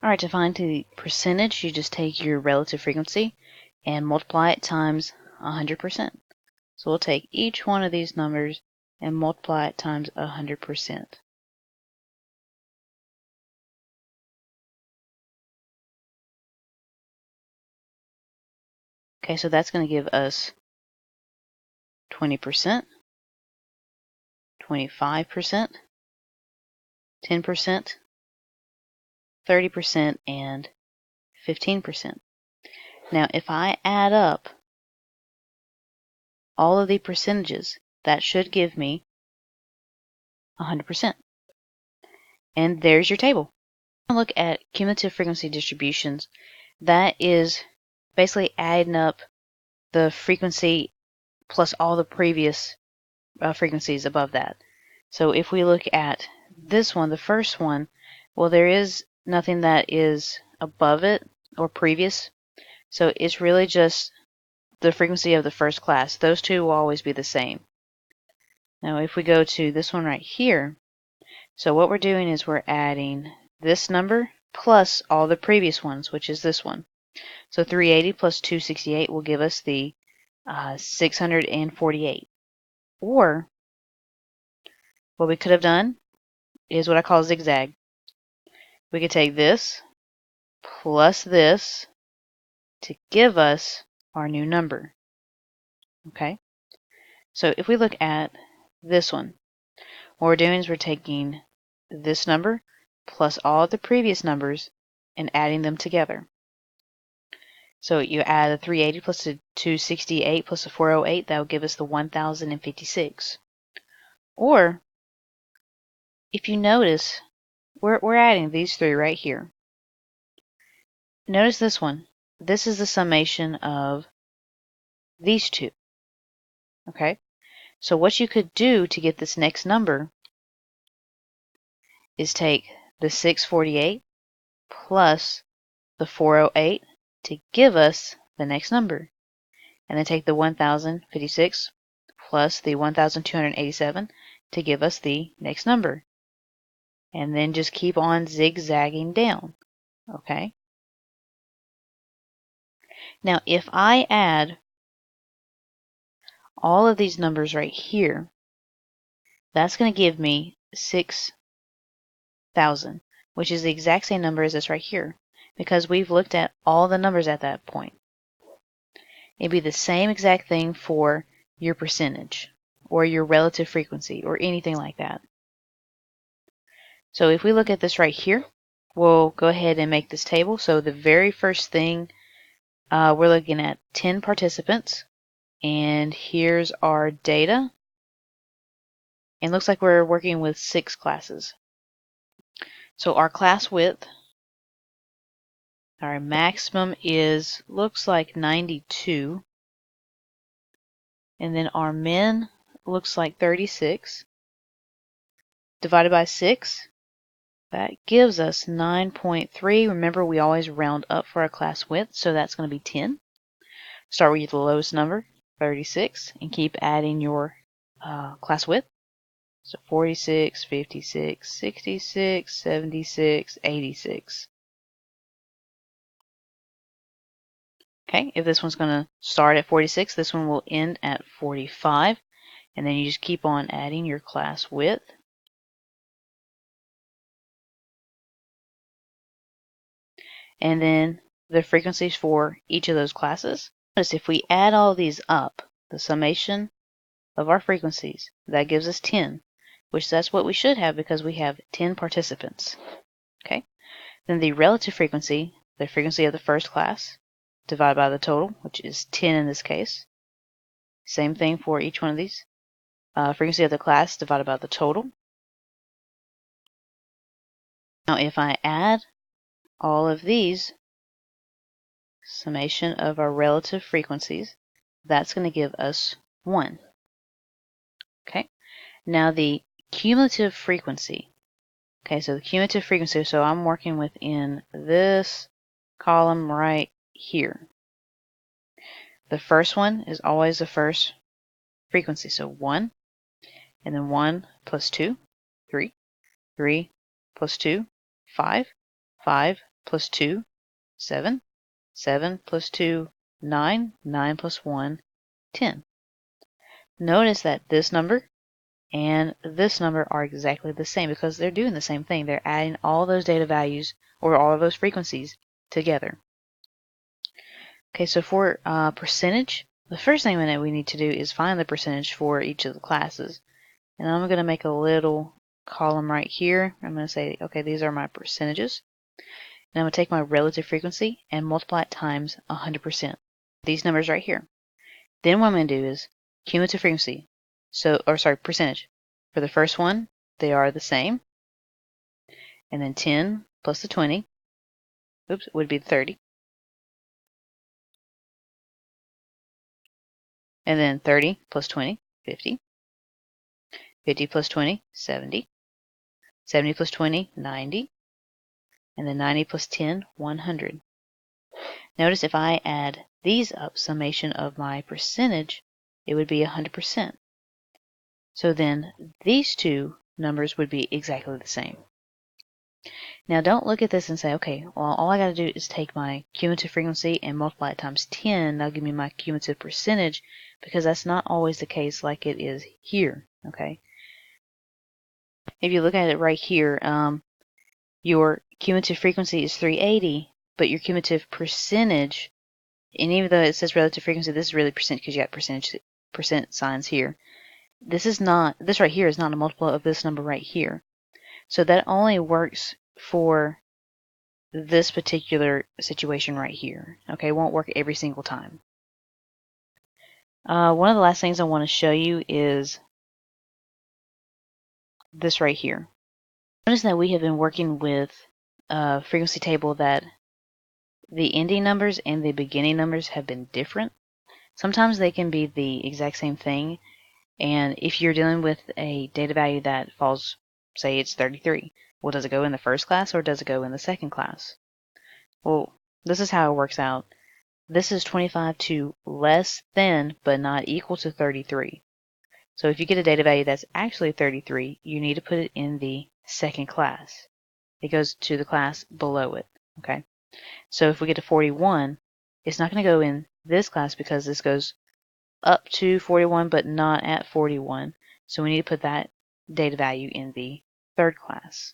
Alright, to find the percentage, you just take your relative frequency and multiply it times 100%. So we'll take each one of these numbers and multiply it times 100%. Okay, so that's going to give us 20%, 25%, 10%, 30%, and 15%. Now, if I add up all of the percentages, that should give me 100%. And there's your table. Look at cumulative frequency distributions. That is basically adding up the frequency plus all the previous frequencies above that. So if we look at this one, the first one, well, there is nothing that is above it or previous. So it's really just the frequency of the first class. Those two will always be the same. Now if we go to this one right here, so what we're doing is we're adding this number plus all the previous ones, which is this one. So 380 plus 268 will give us the 648. Or what we could have done is what I call zigzag. We could take this plus this to give us our new number. Okay? So if we look at this one, what we're doing is we're taking this number plus all the previous numbers and adding them together. So you add a 380 plus a 268 plus a 408, that will give us the 1056. Or, if you notice, we're adding these three right here. Notice this one. This is the summation of these two. Okay? So what you could do to get this next number is take the 648 plus the 408 to give us the next number. And then take the 1056 plus the 1287 to give us the next number. And then just keep on zigzagging down. Okay? Now if I add all of these numbers right here, that's going to give me 6,000, which is the exact same number as this right here, because we've looked at all the numbers at that point. It'd be the same exact thing for your percentage, or your relative frequency, or anything like that. So if we look at this right here, we'll go ahead and make this table. So the very first thing, we're looking at 10 participants, and here's our data. And it looks like we're working with 6 classes. So our class width, our maximum looks like 92. And then our min looks like 36. Divided by 6, that gives us 9.3. Remember, we always round up for our class width, so that's going to be 10. Start with the lowest number, 36, and keep adding your class width. So 46, 56, 66, 76, 86. Okay, if this one's going to start at 46, this one will end at 45. And then you just keep on adding your class width. And then the frequencies for each of those classes. Notice if we add all these up, the summation of our frequencies, that gives us 10, which that's what we should have because we have 10 participants. Okay. Then the relative frequency, the frequency of the first class, divided by the total, which is 10 in this case. Same thing for each one of these. Frequency of the class divided by the total. Now if I add all of these, summation of our relative frequencies, that's going to give us 1. Okay. Now the cumulative frequency. Okay, so the cumulative frequency, so I'm working within this column right here. The first one is always the first frequency, so 1, and then 1 plus 2, 3, 3 plus 2, 5, 5 plus 2, 7. 7 plus 2, 9. 9 plus 1, 10. Notice that this number and this number are exactly the same because they're doing the same thing. They're adding all those data values or all of those frequencies together. Okay, so for percentage, the first thing that we need to do is find the percentage for each of the classes. And I'm going to make a little column right here. I'm going to say, okay, these are my percentages. And I'm going to take my relative frequency and multiply it times 100%. These numbers right here. Then what I'm going to do is cumulative frequency. Percentage. For the first one, they are the same. And then 10 plus the 20, would be 30. And then 30 plus 20, 50. 50 plus 20, 70. 70 plus 20, 90. And then 90 plus 10, 100. Notice if I add these up, summation of my percentage, it would be 100%. So then these two numbers would be exactly the same. Now don't look at this and say, okay, well all I got to do is take my cumulative frequency and multiply it times 10. That'll give me my cumulative percentage, because that's not always the case like it is here. Okay. If you look at it right here, your cumulative frequency is 380, but your cumulative percentage, and even though it says relative frequency, this is really percent because you got percent signs here. This right here is not a multiple of this number right here. So that only works for this particular situation right here. Okay, it won't work every single time. One of the last things I want to show you is this right here. Notice that we have been working with a frequency table that the ending numbers and the beginning numbers have been different. Sometimes they can be the exact same thing, and if you're dealing with a data value that falls, say it's 33, well, does it go in the first class or does it go in the second class? Well, this is how it works out. This is 25 to less than but not equal to 33. So if you get a data value that's actually 33, you need to put it in the second class. It goes to the class below it. Okay. So if we get to 41, it's not going to go in this class because this goes up to 41 but not at 41. So we need to put that data value in the third class.